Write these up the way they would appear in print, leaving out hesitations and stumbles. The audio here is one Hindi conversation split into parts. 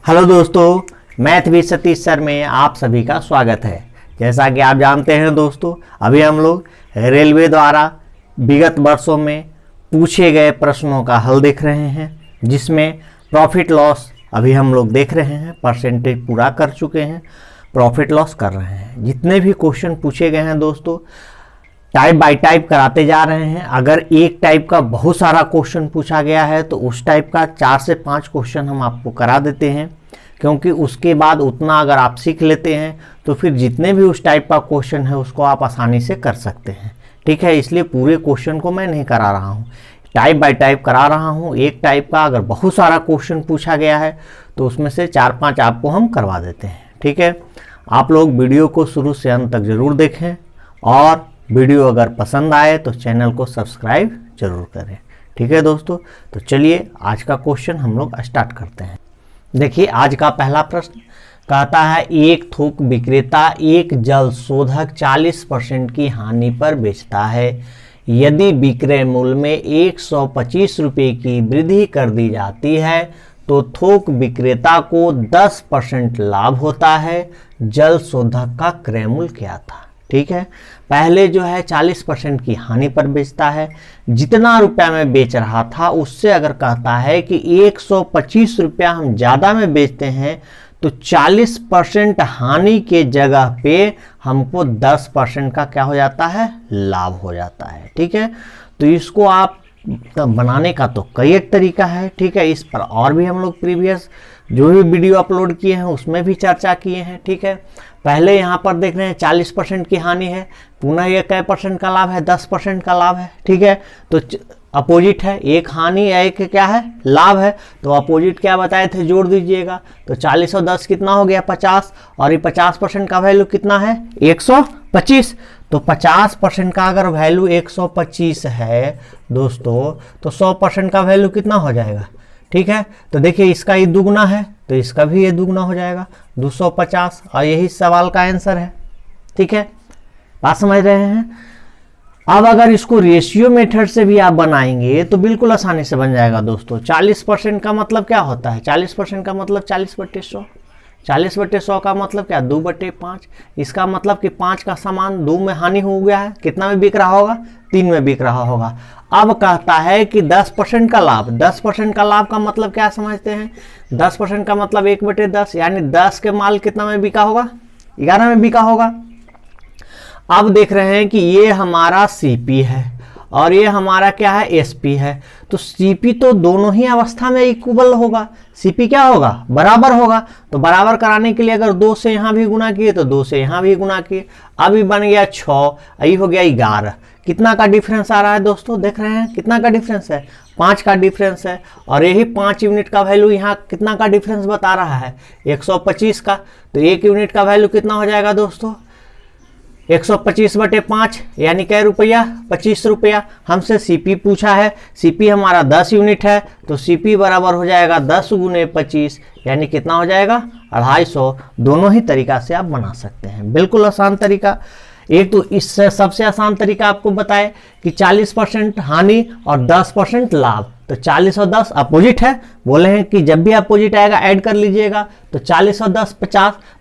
हेलो दोस्तों, मैथ विद सतीश सर में आप सभी का स्वागत है। जैसा कि आप जानते हैं दोस्तों, अभी हम लोग रेलवे द्वारा विगत वर्षों में पूछे गए प्रश्नों का हल देख रहे हैं, जिसमें प्रॉफिट लॉस अभी हम लोग देख रहे हैं। परसेंटेज पूरा कर चुके हैं, प्रॉफिट लॉस कर रहे हैं। जितने भी क्वेश्चन पूछे गए हैं दोस्तों, टाइप बाय टाइप कराते जा रहे हैं। अगर एक टाइप का बहुत सारा क्वेश्चन पूछा गया है तो उस टाइप का 4 से 5 क्वेश्चन हम आपको करा देते हैं, क्योंकि उसके बाद उतना अगर आप सीख लेते हैं तो फिर जितने भी उस टाइप का क्वेश्चन है उसको आप आसानी से कर सकते हैं। ठीक है, इसलिए पूरे क्वेश्चन को मैं नहीं करा रहा हूँ, टाइप बाय टाइप करा रहा हूँ। एक टाइप का अगर बहुत सारा क्वेश्चन पूछा गया है तो उसमें से 4-5 आपको हम करवा देते हैं। ठीक है, आप लोग वीडियो को शुरू से अंत तक जरूर देखें और वीडियो अगर पसंद आए तो चैनल को सब्सक्राइब जरूर करें। ठीक है दोस्तों, तो चलिए आज का क्वेश्चन हम लोग स्टार्ट करते हैं। देखिए, आज का पहला प्रश्न कहता है, एक थोक विक्रेता एक जल शोधक 40% की हानि पर बेचता है। यदि विक्रय मूल्य में 125 रुपये की वृद्धि कर दी जाती है तो थोक विक्रेता को 10% लाभ होता है। जल शोधक का क्रय मूल्य क्या था? ठीक है, पहले जो है 40% की हानि पर बेचता है। जितना रुपया में बेच रहा था उससे अगर कहता है कि 125 रुपया हम ज़्यादा में बेचते हैं तो 40% हानि के जगह पे हमको 10% का क्या हो जाता है? लाभ हो जाता है। ठीक है, तो इसको आप बनाने का तो कई एक तरीका है। ठीक है, इस पर और भी हम लोग प्रीवियस जो भी वीडियो अपलोड किए हैं उसमें भी चर्चा किए हैं। ठीक है, पहले यहाँ पर देख रहे हैं 40% की हानि है, पुनः ये कै परसेंट का लाभ है? 10% का लाभ है। ठीक है, तो अपोजिट है, एक हानि एक क्या है? लाभ है। तो अपोजिट क्या बताए थे? जोड़ दीजिएगा। तो 40 और 10 कितना हो गया? 50। और ये 50% का वैल्यू कितना है? 125। तो 50% का अगर वैल्यू 125 है दोस्तों, तो 100% का वैल्यू कितना हो जाएगा? ठीक है, तो देखिए इसका ये दुगना है तो इसका भी ये दुगना हो जाएगा, 250। और यही सवाल का आंसर है। ठीक है, बात समझ रहे हैं? अब अगर इसको रेशियो मेथड से भी आप बनाएंगे तो बिल्कुल आसानी से बन जाएगा दोस्तों। 40% का मतलब क्या होता है? 40% का मतलब 40/100। 40/100 का मतलब क्या? 2/5। इसका मतलब कि 5 का सामान 2 में हानि हो गया है। कितना में बिक रहा होगा? 3 में बिक रहा होगा। अब कहता है कि 10% का लाभ। 10% का लाभ का मतलब क्या समझते हैं? 10% का मतलब 1/10, यानी 10 के माल कितना में बिका होगा? 11 में बिका होगा। अब देख रहे हैं कि ये हमारा सीपी है और ये हमारा क्या है? एसपी है। तो सीपी तो दोनों ही अवस्था में इक्वल होगा। सीपी क्या होगा? बराबर होगा। तो बराबर कराने के लिए अगर 2 से यहाँ भी गुना किए तो 2 से यहाँ भी गुना किए। अभी बन गया 6, अभी हो गया 11। कितना का डिफरेंस आ रहा है दोस्तों? देख रहे हैं कितना का डिफरेंस है? 5 का डिफरेंस है। और यही 5 यूनिट का वैल्यू यहाँ कितना का डिफरेंस बता रहा है? 125 का। तो 1 यूनिट का वैल्यू कितना हो जाएगा दोस्तों? 125/5 यानी कै रुपया? 25 रुपया। हमसे सीपी पूछा है, सीपी हमारा 10 यूनिट है, तो सीपी बराबर हो जाएगा 10 × 25, यानी कितना हो जाएगा? 250। दोनों ही तरीका से आप बना सकते हैं, बिल्कुल आसान तरीका। एक तो इससे सबसे आसान तरीका आपको बताए कि 40% हानि और 10% लाभ। तो 40 और 10 अपोजिट है, बोले हैं कि जब भी अपोजिट आएगा ऐड कर लीजिएगा। तो 40 और 10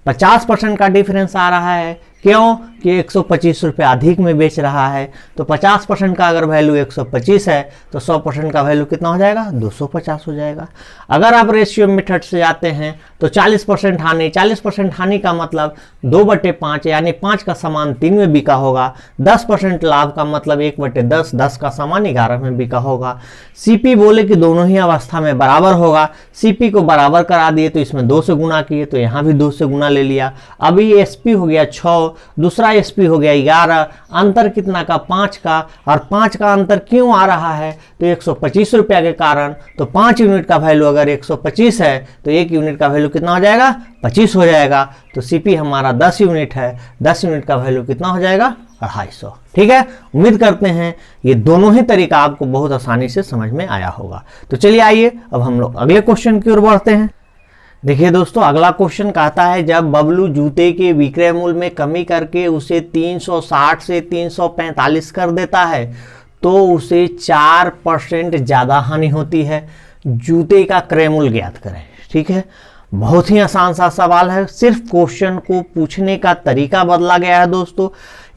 50% का डिफरेंस आ रहा है। क्यों? कि 125 रुपये अधिक में बेच रहा है। तो 50% का अगर वैल्यू 125 है तो 100% का वैल्यू कितना हो जाएगा? 250 हो जाएगा। अगर आप रेशियो मेथड से जाते हैं तो 40% हानि, 40% हानि का मतलब 2/5, यानी 5 का सामान 3 में बिका होगा। 10% लाभ का मतलब 1/10, 10 का सामान 11 में बिका होगा। सीपी बोले कि दोनों ही अवस्था में बराबर होगा। सीपी को बराबर करा दिए तो इसमें 2 से गुना किए, तो यहाँ भी 2 से गुना ले लिया। अभी एसपी हो गया 6, दूसरा एसपी हो गया 11। अंतर कितना का? 5 का। और 5 का अंतर क्यों आ रहा है? तो 125 रुपया के कारण। तो 5 यूनिट का वैल्यू अगर 125 है तो 1 यूनिट का वैल्यू कितना हो जाएगा? 25 हो जाएगा। तो सीपी हमारा 10 यूनिट है, 10 यूनिट का वैल्यू कितना हो जाएगा? 250। ठीक है, उम्मीद करते हैं ये दोनों ही तरीका आपको बहुत आसानी से समझ में आया होगा। तो चलिए आइए अब हम लोग अगले क्वेश्चन की ओर बढ़ते हैं। देखिए दोस्तों, अगला क्वेश्चन कहता है, जब बबलू जूते के विक्रय मूल्य में कमी करके उसे 360 से 345 कर देता है तो उसे 4% ज़्यादा हानि होती है। जूते का क्रय मूल्य ज्ञात करें। ठीक है, बहुत ही आसान सा सवाल है, सिर्फ क्वेश्चन को पूछने का तरीका बदला गया है दोस्तों।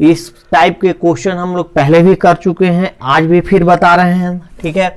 इस टाइप के क्वेश्चन हम लोग पहले भी कर चुके हैं, आज भी फिर बता रहे हैं। ठीक है,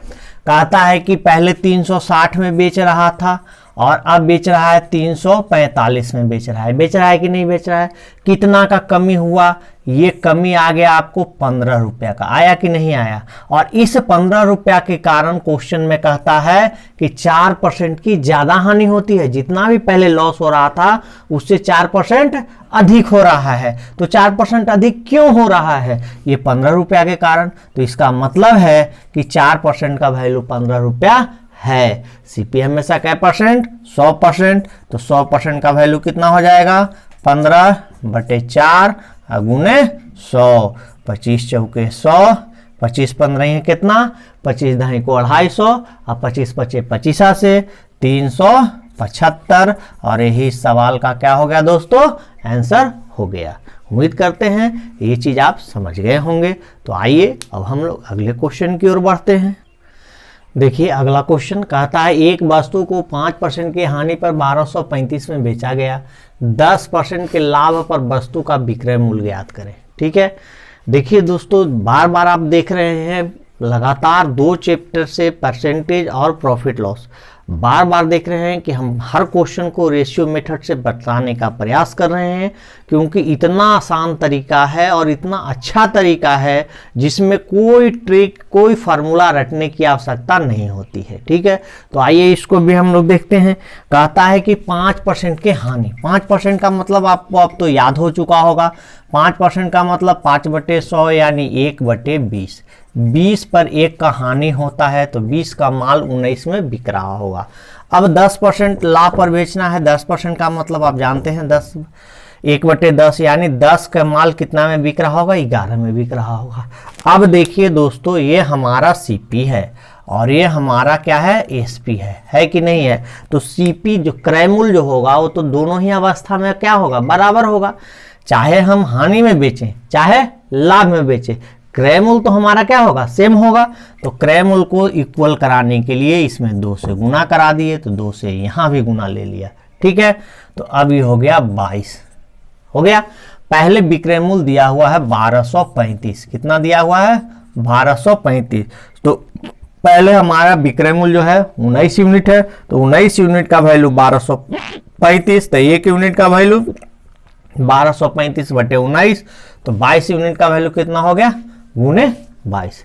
कहता है कि पहले 360 में बेच रहा था और अब बेच रहा है 345 में बेच रहा है कि नहीं बेच रहा है, कितना का कमी हुआ, ये कमी आ गया आपको 15 रुपया का, आया कि नहीं आया। और इस 15 रुपया के कारण क्वेश्चन में कहता है कि 4% की ज्यादा हानि होती है, जितना भी पहले लॉस हो रहा था उससे 4% अधिक हो रहा है। तो 4% अधिक क्यों हो रहा है, ये 15 रुपया के कारण। तो इसका मतलब है कि 4% का वैल्यू 15 रुपया है। सीपी हमेशा क्या परसेंट, 100%। तो 100% का वैल्यू कितना हो जाएगा, 15/4 गुने 100, 25 चौके 100, 25 15 है कितना, 25 दही को 250 और 25 पचे 25 से 375। और यही सवाल का क्या हो गया दोस्तों, आंसर हो गया। उम्मीद करते हैं ये चीज आप समझ गए होंगे। तो आइए अब हम लोग अगले क्वेश्चन की ओर बढ़ते हैं। देखिए अगला क्वेश्चन कहता है एक वस्तु को 5% की हानि पर 1235 में बेचा गया, 10% के लाभ पर वस्तु का विक्रय मूल्य ज्ञात करें। ठीक है, देखिए दोस्तों बार बार आप देख रहे हैं लगातार 2 चैप्टर से परसेंटेज और प्रॉफिट लॉस बार बार देख रहे हैं कि हम हर क्वेश्चन को रेशियो मेथड से बताने का प्रयास कर रहे हैं, क्योंकि इतना आसान तरीका है और इतना अच्छा तरीका है जिसमें कोई ट्रिक कोई फार्मूला रटने की आवश्यकता नहीं होती है। ठीक है, तो आइए इसको भी हम लोग देखते हैं। कहता है कि 5% के हानि, 5% का मतलब आपको अब तो याद हो चुका होगा। 5% का मतलब 5/100 यानी 1/20, 20 पर 1 का हानि होता है तो 20 का माल 19 में बिक रहा होगा। अब 10% लाभ पर बेचना है, 10% का मतलब आप जानते हैं 10 1/10 यानी 10 का माल कितना में बिक रहा होगा, 11 में बिक रहा होगा। अब देखिए दोस्तों ये हमारा सीपी है और ये हमारा क्या है, एसपी है कि नहीं है। तो सीपी जो क्रय मूल्य जो होगा वो तो दोनों ही अवस्था में क्या होगा, बराबर होगा। चाहे हम हानि में बेचें चाहे लाभ में बेचें, क्रय मूल्य तो हमारा क्या होगा, सेम होगा। तो क्रय मूल्य को इक्वल कराने के लिए इसमें 2 से गुना करा दिए, तो 2 से यहाँ भी गुना ले लिया। ठीक है, तो अब ये हो गया 22 हो गया। पहले विक्रय मूल्य दिया हुआ है 1235, कितना दिया हुआ है 1235। तो पहले हमारा विक्रय मूल्य जो है 19 यूनिट है, तो 19 यूनिट का वैल्यू 1235, तो 1 यूनिट का वैल्यू 1235/19, तो 22 यूनिट का वैल्यू कितना हो गया, गुने 22।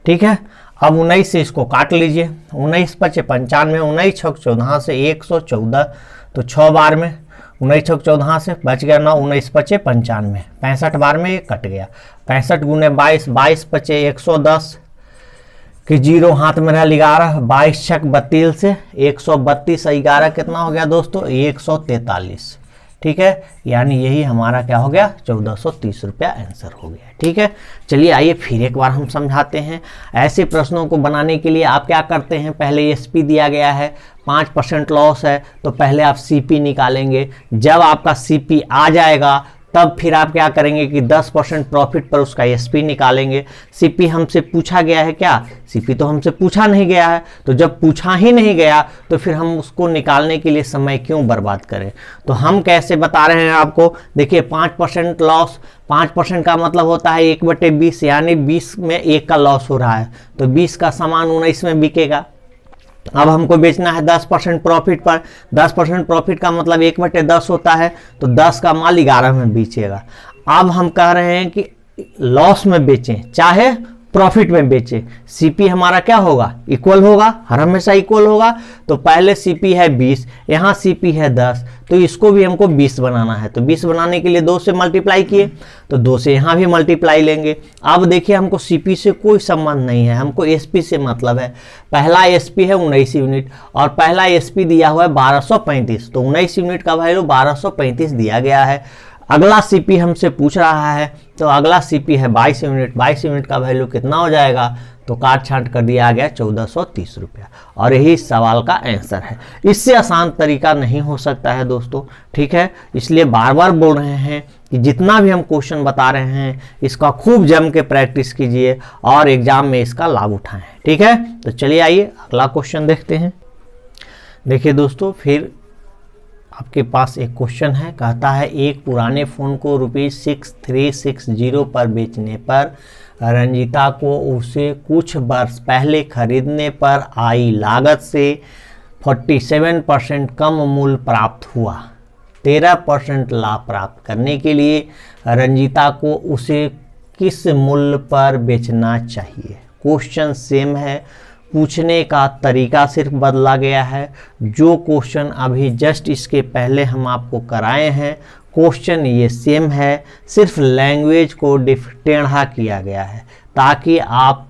ठीक है, अब 19 से इसको काट लीजिए, 19 पचे 95, 19 छक 14 से 114, तो 6 बार में 19 छक 14 से बच गया 9, 19 पचे 95, 65 बार में ये कट गया। 65 गुने 22, 22 पचे 110 कि 0 हाथ में रहा 11, 22 छक 32 से 132, 11 कितना हो गया दोस्तों, 143। ठीक है, यानी यही हमारा क्या हो गया, 1430 रुपया आंसर हो गया। ठीक है, चलिए आइए फिर एक बार हम समझाते हैं। ऐसे प्रश्नों को बनाने के लिए आप क्या करते हैं, पहले एसपी दिया गया है, 5% लॉस है तो पहले आप सीपी निकालेंगे। जब आपका सीपी आ जाएगा तब फिर आप क्या करेंगे कि 10% प्रॉफिट पर उसका एसपी निकालेंगे। सीपी हमसे पूछा गया है क्या, सीपी तो हमसे पूछा नहीं गया है, तो जब पूछा ही नहीं गया तो फिर हम उसको निकालने के लिए समय क्यों बर्बाद करें। तो हम कैसे बता रहे हैं आपको, देखिए 5% लॉस, 5% का मतलब होता है 1/20 यानी 20 में 1 का लॉस हो रहा है, तो 20 का सामान 19 में बिकेगा। अब हमको बेचना है 10% प्रॉफिट पर, 10% प्रॉफिट का मतलब 1/10 होता है, तो 10 का माल 11 में बेचेगा। अब हम कह रहे हैं कि लॉस में बेचें चाहे प्रॉफिट में बेचें, सीपी हमारा क्या होगा, इक्वल होगा, हर हमेशा इक्वल होगा। तो पहले सीपी है 20, यहाँ सीपी है 10, तो इसको भी हमको 20 बनाना है, तो 20 बनाने के लिए 2 से मल्टीप्लाई किए, तो 2 से यहाँ भी मल्टीप्लाई लेंगे। अब देखिए हमको सीपी से कोई संबंध नहीं है, हमको एसपी से मतलब है। पहला एसपी है 19 यूनिट और पहला एसपी दिया हुआ है 1235, तो 19 यूनिट का वैल्यू 1235 दिया गया है। अगला सीपी हमसे पूछ रहा है, तो अगला सीपी है 22 यूनिट, 22 यूनिट का वैल्यू कितना हो जाएगा, तो काट छांट कर दिया गया 1430 रुपया, और यही सवाल का आंसर है। इससे आसान तरीका नहीं हो सकता है दोस्तों। ठीक है, इसलिए बार बार बोल रहे हैं कि जितना भी हम क्वेश्चन बता रहे हैं इसका खूब जम के प्रैक्टिस कीजिए और एग्जाम में इसका लाभ उठाएं। ठीक है, तो चलिए आइए अगला क्वेश्चन देखते हैं। देखिए दोस्तों, फिर आपके पास एक क्वेश्चन है, कहता है एक पुराने फ़ोन को ₹6360 पर बेचने पर रंजीता को उसे कुछ वर्ष पहले खरीदने पर आई लागत से 47% कम मूल्य प्राप्त हुआ। 13% लाभ प्राप्त करने के लिए रंजीता को उसे किस मूल्य पर बेचना चाहिए। क्वेश्चन सेम है, पूछने का तरीका सिर्फ बदला गया है। जो क्वेश्चन अभी जस्ट इसके पहले हम आपको कराए हैं, क्वेश्चन ये सेम है, सिर्फ लैंग्वेज को टेढ़ा किया गया है ताकि आप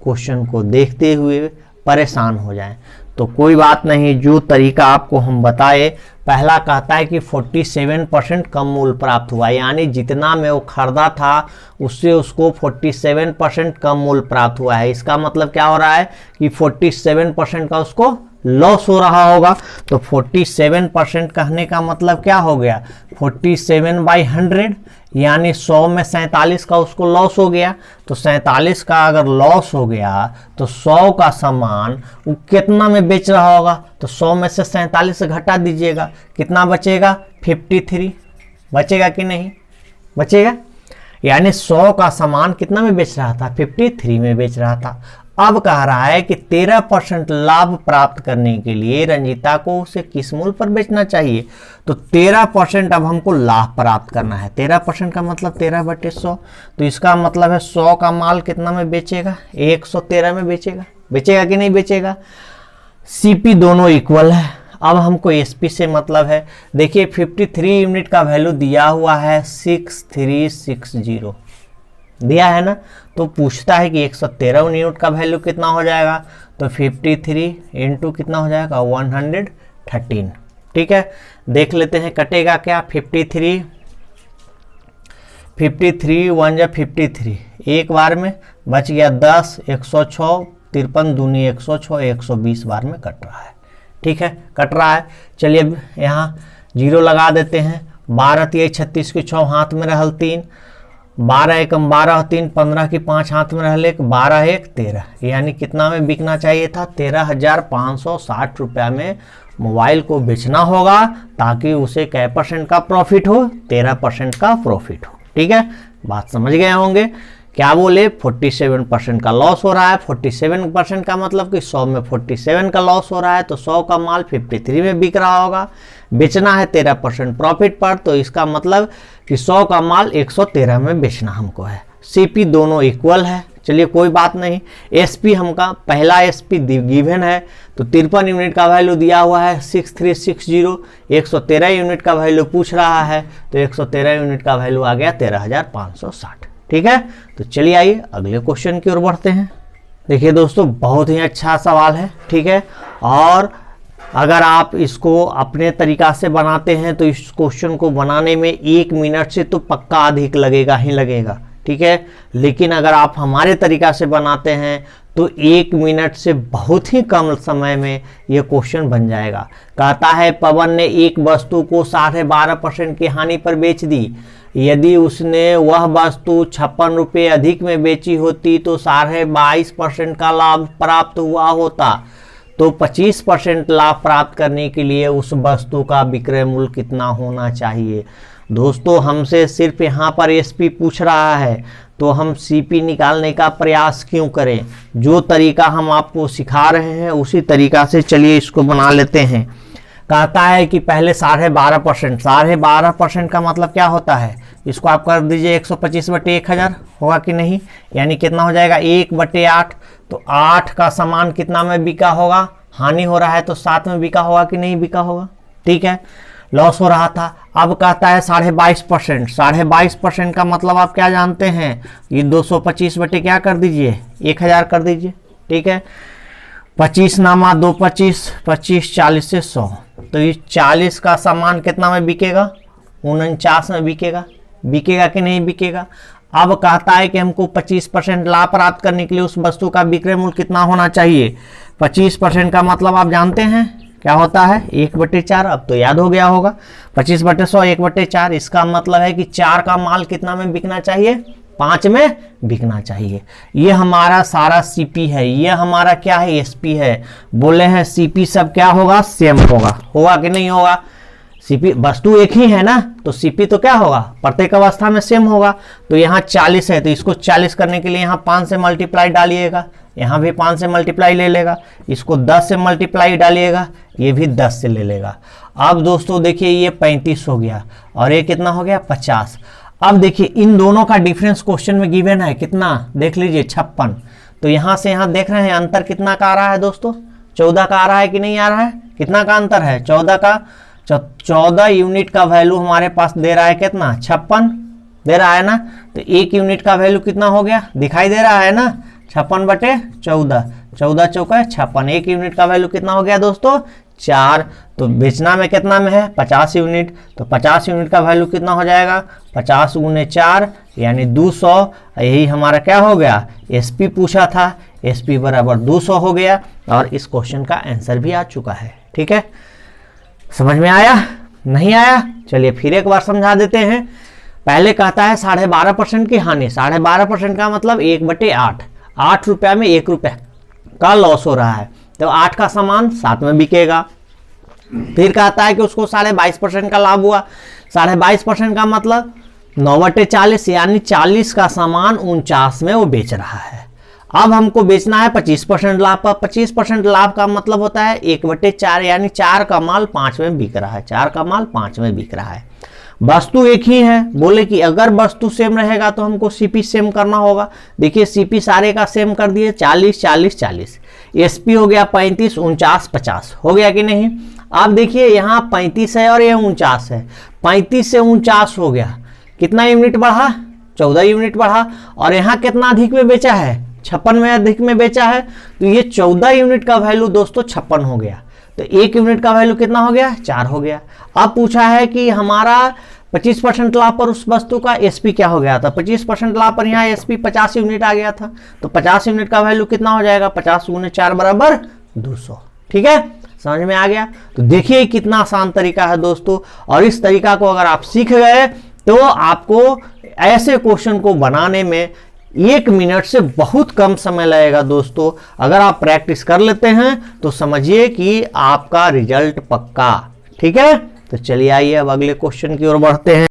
क्वेश्चन को देखते हुए परेशान हो जाएं। तो कोई बात नहीं, जो तरीका आपको हम बताए, पहला कहता है कि 47% कम मूल्य प्राप्त हुआ, यानी जितना में वो खरीदा था उससे उसको 47% कम मूल्य प्राप्त हुआ है। इसका मतलब क्या हो रहा है कि 47% का उसको लॉस हो रहा होगा। तो 47% कहने का मतलब क्या हो गया, 47/100, यानी 100 में 47 का उसको लॉस हो गया। तो 47 का अगर लॉस हो गया तो 100 का सामान वो कितना में बेच रहा होगा, तो 100 में से 47 से घटा दीजिएगा, कितना बचेगा, 53 बचेगा कि नहीं बचेगा। यानी 100 का सामान कितना में बेच रहा था, 53 में बेच रहा था। अब कह रहा है कि 13% लाभ प्राप्त करने के लिए रंजीता को उसे किस मूल्य पर बेचना चाहिए। तो 13% अब हमको लाभ प्राप्त करना है। 13% का मतलब 13/100, तो इसका मतलब है 100 का माल कितना में बेचेगा, 113 में बेचेगा। बेचेगा कि नहीं बेचेगा। सीपी दोनों इक्वल है। अब हमको एसपी से मतलब है। देखिए 53 यूनिट का वैल्यू दिया हुआ है 6360 दिया है ना, तो पूछता है कि 113 यूनिट का वैल्यू कितना हो जाएगा, तो 53 इंटू कितना हो जाएगा, 113। ठीक है, देख लेते हैं कटेगा क्या। 53 1 जा 53, एक बार में बच गया 10, 106, 53 दूनी 106, 120 बार में कट रहा है। ठीक है, कट रहा है। चलिए अब यहाँ 0 लगा देते हैं। 12 3 36 की 6 हाथ में रहल 3, 12 एकम 12 3, 15 की 5 हाथ में रहल 1, 12 1 13, यानी कितना में बिकना चाहिए था, 13,560 रुपया में मोबाइल को बेचना होगा ताकि उसे कै % का प्रॉफिट हो, 13% का प्रॉफिट हो। ठीक है, बात समझ गए होंगे। क्या बोले, 47% का लॉस हो रहा है। 47% का मतलब कि 100 में 47 का लॉस हो रहा है, तो 100 का माल 53 में बिक रहा होगा। बेचना है 13% प्रॉफिट पर, तो इसका मतलब कि 100 का माल 113 में बेचना हमको है। सीपी दोनों इक्वल है। चलिए कोई बात नहीं। एसपी हमका पहला एसपी गिवन है, तो 53 यूनिट का वैल्यू दिया हुआ है 6360, 113 यूनिट का वैल्यू पूछ रहा है, तो 113 यूनिट का वैल्यू आ गया 13,560। ठीक है, तो चलिए आइए अगले क्वेश्चन की ओर बढ़ते हैं। देखिए दोस्तों, बहुत ही अच्छा सवाल है। ठीक है, और अगर आप इसको अपने तरीका से बनाते हैं तो इस क्वेश्चन को बनाने में 1 मिनट से तो पक्का अधिक लगेगा ही लगेगा। ठीक है, लेकिन अगर आप हमारे तरीका से बनाते हैं तो 1 मिनट से बहुत ही कम समय में यह क्वेश्चन बन जाएगा। कहता है पवन ने एक वस्तु को 12.5% की हानि पर बेच दी। यदि उसने वह वस्तु 56 रुपये अधिक में बेची होती तो 22.5% का लाभ प्राप्त हुआ होता। तो 25% लाभ प्राप्त करने के लिए उस वस्तु का विक्रय मूल्य कितना होना चाहिए। दोस्तों, हमसे सिर्फ यहाँ पर एसपी पूछ रहा है तो हम सीपी निकालने का प्रयास क्यों करें। जो तरीका हम आपको सिखा रहे हैं उसी तरीका से चलिए इसको बना लेते हैं। कहता है कि पहले 12.5%, 12.5% का मतलब क्या होता है, इसको आप कर दीजिए 125/1000 होगा कि नहीं, यानी कितना हो जाएगा 1/8। तो 8 का सामान कितना में बिका होगा, हानि हो रहा है तो 7 में बिका होगा कि नहीं बिका होगा। ठीक है, लॉस हो रहा था। अब कहता है 22.5%, 22.5% का मतलब आप क्या जानते हैं, ये 225 बटे क्या कर दीजिए 1000 कर दीजिए। ठीक है, 25 नामा 2 25, 25 40 से 100, तो ये 40 का सामान कितना में बिकेगा, 49 में बिकेगा। बिकेगा कि नहीं बिकेगा। अब कहता है कि हमको 25% लाभ प्राप्त करने के लिए उस वस्तु का विक्रय मूल्य कितना होना चाहिए। 25% का मतलब आप जानते हैं क्या होता है, 1/4। अब तो याद हो गया होगा, 25/100 1/4। इसका मतलब है कि 4 का माल कितना में बिकना चाहिए, 5 में बिकना चाहिए। ये हमारा सारा सीपी है, ये हमारा क्या है, एसपी है। बोले हैं सीपी सब क्या होगा, सेम होगा। होगा कि नहीं होगा, सीपी वस्तु एक ही है ना, तो सीपी तो क्या होगा, प्रत्येक अवस्था में सेम होगा। तो यहाँ 40 है, तो इसको 40 करने के लिए यहाँ 5 से मल्टीप्लाई डालिएगा, यहाँ भी 5 से मल्टीप्लाई ले लेगा, इसको 10 से मल्टीप्लाई डालिएगा, ये भी 10 से ले लेगा। अब दोस्तों देखिए ये 35 हो गया और ये कितना हो गया 50। अब देखिए इन दोनों का डिफरेंस क्वेश्चन में गिवन है कितना, देख लीजिए 56। तो यहाँ से यहाँ देख रहे हैं अंतर कितना का आ रहा है दोस्तों, 14 का आ रहा है कि नहीं आ रहा है, कितना का अंतर है 14 का। 14 यूनिट का वैल्यू हमारे पास दे रहा है कितना 56 दे रहा है ना, तो 1 यूनिट का वैल्यू कितना हो गया दिखाई दे रहा है ना 56/14, 14 चौका 56, 1 यूनिट का वैल्यू कितना हो गया दोस्तों 4। तो बेचना में कितना में है 50 यूनिट, तो 50 यूनिट का वैल्यू कितना हो जाएगा 50 × 4 यानी 200। यही हमारा क्या हो गया एसपी पूछा था, एसपी बराबर 200 हो गया और इस क्वेश्चन का आंसर भी आ चुका है। ठीक है, समझ में आया नहीं आया, चलिए फिर एक बार समझा देते हैं। पहले कहता है 12.5% की हानि, 12.5% का मतलब 1/8, 8 रुपया में 1 रुपया का लॉस हो रहा है, तो 8 का सामान 7 में बिकेगा। फिर कहता है कि उसको 22.5% का लाभ हुआ, 22.5% का मतलब 9/40 यानी 40 का सामान 49 में वो बेच रहा है। अब हमको बेचना है 25% लाभ पर, 25% लाभ का मतलब होता है 1/4 यानी 4 का माल 5 में बिक रहा है, 4 का माल 5 में बिक रहा है। वस्तु एक ही है, बोले कि अगर वस्तु सेम रहेगा तो हमको सीपी सेम करना होगा। देखिए सीपी सारे का सेम कर दिए 40 40 40, एसपी हो गया 35 49 50 हो गया कि नहीं। अब देखिए यहाँ 35 है और ये 49 है, 35 से 49 हो गया, कितना यूनिट बढ़ा 14 यूनिट बढ़ा, और यहाँ कितना अधिक में बेचा है 56 में अधिक में बेचा है, तो ये 14 यूनिट का वैल्यू दोस्तों 56 हो गया, तो 1 यूनिट का वैल्यू कितना हो गया 4 हो गया। अब पूछा है कि हमारा 25% लाभ पर उस वस्तु का एसपी क्या हो गया था, 25% लाभ पर यहाँ एसपी 50 यूनिट आ गया था, तो 50 यूनिट का वैल्यू कितना हो जाएगा 50 × 4 बराबर 200। ठीक है, समझ में आ गया। तो देखिए कितना आसान तरीका है दोस्तों, और इस तरीका को अगर आप सीख गए तो आपको ऐसे क्वेश्चन को बनाने में 1 मिनट से बहुत कम समय लगेगा दोस्तों। अगर आप प्रैक्टिस कर लेते हैं तो समझिए कि आपका रिजल्ट पक्का। ठीक है, तो चलिए आइए अब अगले क्वेश्चन की ओर बढ़ते हैं।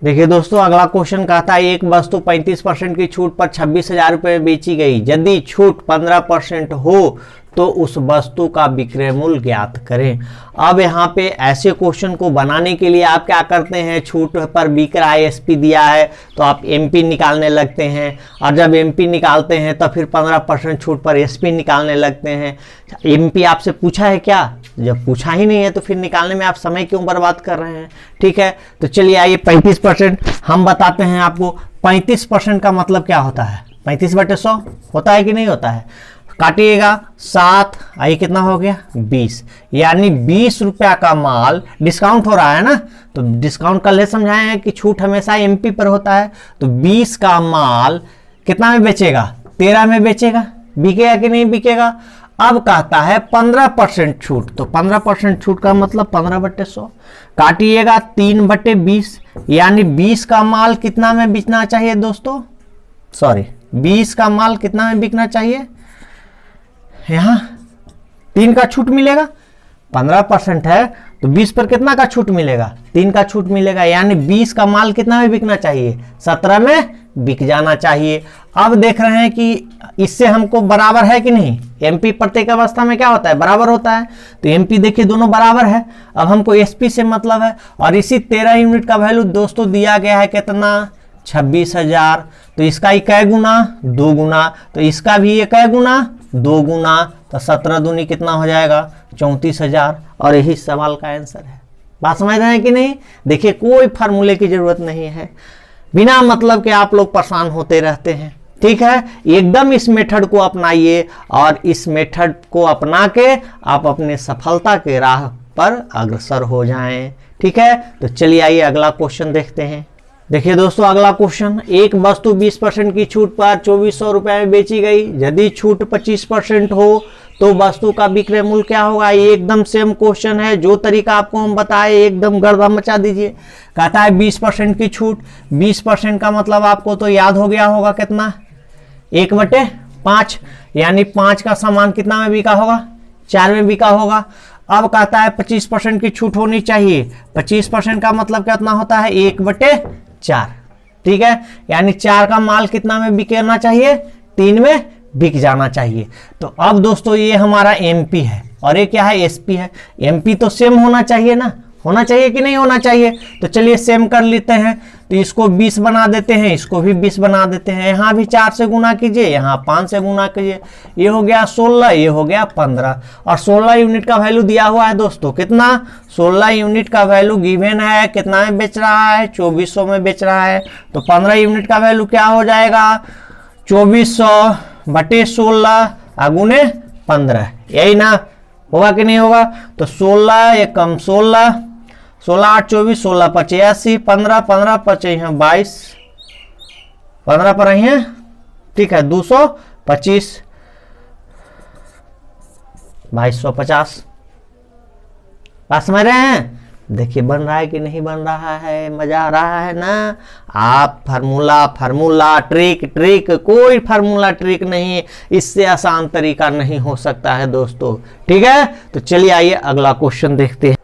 देखिए दोस्तों अगला क्वेश्चन कहता है एक वस्तु 35% की छूट पर 26,000 रुपये में बेची गई, यदि छूट 15% हो तो उस वस्तु का विक्रय मूल्य ज्ञात करें। अब यहाँ पे ऐसे क्वेश्चन को बनाने के लिए आप क्या करते हैं, छूट पर बिक रहा है एसपी दिया है तो आप एमपी निकालने लगते हैं, और जब एमपी निकालते हैं तो फिर 15% छूट पर एसपी निकालने लगते हैं। एमपी आपसे पूछा है क्या, जब पूछा ही नहीं है तो फिर निकालने में आप समय क्यों बर्बाद कर रहे हैं। ठीक है, तो चलिए आइए 35% हम बताते हैं आपको। 35% का मतलब क्या होता है, 35/100 होता है कि नहीं होता है। काटिएगा 7, आइए कितना हो गया 20, यानी 20 रुपया का माल डिस्काउंट हो रहा है ना, तो डिस्काउंट कल ही समझाए हैं कि छूट हमेशा एमपी पर होता है। तो 20 का माल कितना में बेचेगा 13 में बेचेगा, बिकेगा कि नहीं बिकेगा। अब कहता है 15% छूट, तो 15% छूट का मतलब 15/100, काटिएगा 3/20, यानी 20 का माल कितना में बिकना चाहिए दोस्तों, सॉरी 20 का माल कितना में बिकना चाहिए, यहाँ 3 का छूट मिलेगा, 15% है तो 20 पर कितना का छूट मिलेगा 3 का छूट मिलेगा, यानी 20 का माल कितना में बिकना चाहिए 17 में बिक जाना चाहिए। अब देख रहे हैं कि इससे हमको बराबर है कि नहीं, एमपी प्रत्येक अवस्था में क्या होता है बराबर होता है, तो एमपी देखिए दोनों बराबर है। अब हमको एसपी से मतलब है, और इसी 13 यूनिट का वैल्यू दोस्तों दिया गया है कितना 26,000, तो इसका इकाई गुना 2 गुना, तो इसका भी इकाई गुना 2 गुना, तो 17 दूनी कितना हो जाएगा 34,000, और यही सवाल का आंसर है। बात समझ रहे हैं कि नहीं। देखिए कोई फार्मूले की जरूरत नहीं है, बिना मतलब के आप लोग परेशान होते रहते हैं। ठीक है, एकदम इस मेथड को अपनाइए, और इस मेथड को अपना के आप अपने सफलता के राह पर अग्रसर हो जाएं। ठीक है, तो चलिए आइए अगला क्वेश्चन देखते हैं। देखिए दोस्तों अगला क्वेश्चन, एक वस्तु 20% की छूट पर 2400 रुपये में बेची गई, यदि छूट 25% हो तो वस्तु का विक्रय मूल्य क्या होगा। ये एकदम सेम क्वेश्चन है, जो तरीका आपको हम बताए एकदम गर्दा मचा दीजिए। कहता है 20% की छूट, 20% का मतलब आपको तो याद हो गया होगा कितना 1/5, यानी 5 का सामान कितना में बिका होगा 4 में बिका होगा। अब कहता है 25% की छूट होनी चाहिए। 25% का मतलब कितना होता है, 1/4। ठीक है, यानी 4 का माल कितना में बिकना चाहिए, 3 में बिक जाना चाहिए। तो अब दोस्तों ये हमारा एमपी है और ये क्या है, एसपी है। एमपी तो सेम होना चाहिए ना, होना चाहिए कि नहीं होना चाहिए। तो चलिए सेम कर लेते हैं। तो इसको 20 बना देते हैं, इसको भी 20 बना देते हैं। यहाँ भी 4 से गुना कीजिए, यहाँ 5 से गुना कीजिए। ये हो गया 16, ये हो गया 15। और 16 यूनिट का वैल्यू दिया हुआ है दोस्तों, कितना, 16 यूनिट का वैल्यू गिवन है। कितना में बेच रहा है, 2400 में बेच रहा है। तो 15 यूनिट का वैल्यू क्या हो जाएगा, 2400 बटे 16 गुने 15, यही ना, होगा कि नहीं होगा। तो 16 एकम 16, 16 8 24, 16 5 80, 15 15 5 22, 15 पर आई है, ठीक है, 225, 2250। बात समझ रहे हैं। देखिए बन रहा है कि नहीं बन रहा है, मजा आ रहा है ना। आप फार्मूला ट्रिक, कोई फार्मूला ट्रिक नहीं, इससे आसान तरीका नहीं हो सकता है दोस्तों। ठीक है, तो चलिए आइए अगला क्वेश्चन देखते हैं।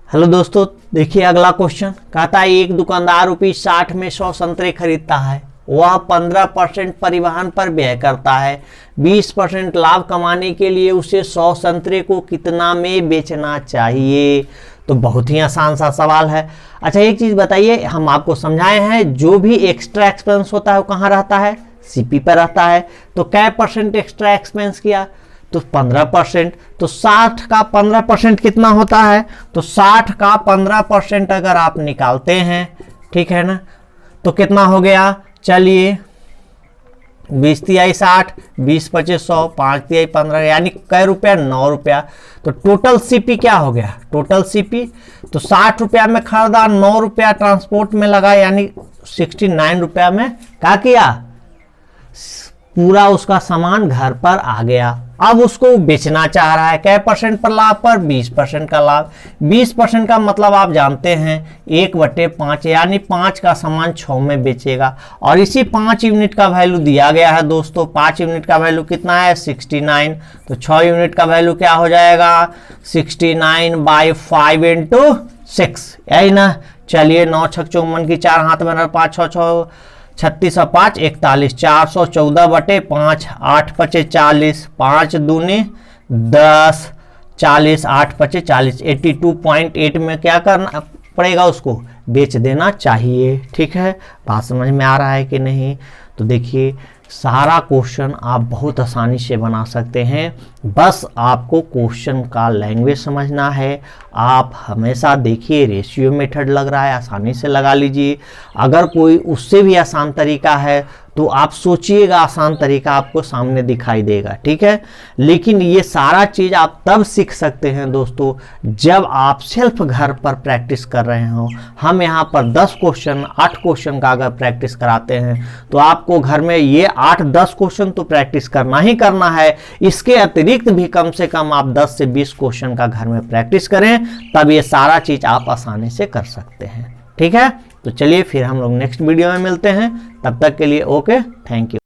हेलो दोस्तों, देखिए अगला क्वेश्चन कहता है एक दुकानदार ₹60 में 100 संतरे खरीदता है। वह 15% परिवहन पर व्यय करता है। 20% लाभ कमाने के लिए उसे 100 संतरे को कितना में बेचना चाहिए। तो बहुत ही आसान सा सवाल है। अच्छा एक चीज बताइए, हम आपको समझाए हैं जो भी एक्स्ट्रा एक्सपेंस होता है वो कहाँ रहता है, सीपी पर रहता है। तो क्या % एक्स्ट्रा एक्सपेंस किया, तो 15%। तो 60 का 15% कितना होता है, तो 60 का 15% अगर आप निकालते हैं, ठीक है ना, तो कितना हो गया, चलिए 20 तिहाई 60, 20 25 100, 5 तिहाई 15, यानी कै रुपया, 9 रुपया। तो टोटल सीपी क्या हो गया, टोटल सीपी, तो 60 रुपया में खरीदा, 9 रुपया ट्रांसपोर्ट में लगा, यानी 69 रुपया में क्या किया, पूरा उसका सामान घर पर आ गया। अब उसको बेचना चाह रहा है, क्या % पर लाभ पर, 20% का लाभ। 20% का मतलब आप जानते हैं 1/5, यानी 5 का सामान 6 में बेचेगा। और इसी 5 यूनिट का वैल्यू दिया गया है दोस्तों। 5 यूनिट का वैल्यू कितना है, 69। तो 6 यूनिट का वैल्यू क्या हो जाएगा, 69/5 × 6, यही ना। चलिए 9 6 54 की 4 हाथ में, 5 6 6 36 और 5 41, 414/5, 8 5 40, 5 दूनी 10, 40, 8 5 40, 82.8 में क्या करना पड़ेगा, उसको बेच देना चाहिए। ठीक है, बात समझ में आ रहा है कि नहीं। तो देखिए सारा क्वेश्चन आप बहुत आसानी से बना सकते हैं, बस आपको क्वेश्चन का लैंग्वेज समझना है। आप हमेशा देखिए रेशियो मेथड लग रहा है, आसानी से लगा लीजिए। अगर कोई उससे भी आसान तरीका है तो आप सोचिएगा, आसान तरीका आपको सामने दिखाई देगा। ठीक है, लेकिन ये सारा चीज़ आप तब सीख सकते हैं दोस्तों जब आप सेल्फ घर पर प्रैक्टिस कर रहे हो। हम यहाँ पर 10 क्वेश्चन 8 क्वेश्चन का अगर प्रैक्टिस कराते हैं तो आपको घर में ये 8-10 क्वेश्चन तो प्रैक्टिस करना ही करना है। इसके अतिरिक्त भी कम से कम आप 10 से 20 क्वेश्चन का घर में प्रैक्टिस करें, तब ये सारा चीज़ आप आसानी से कर सकते हैं। ठीक है, तो चलिए फिर हम लोग नेक्स्ट वीडियो में मिलते हैं। तब तक के लिए ओके, थैंक यू।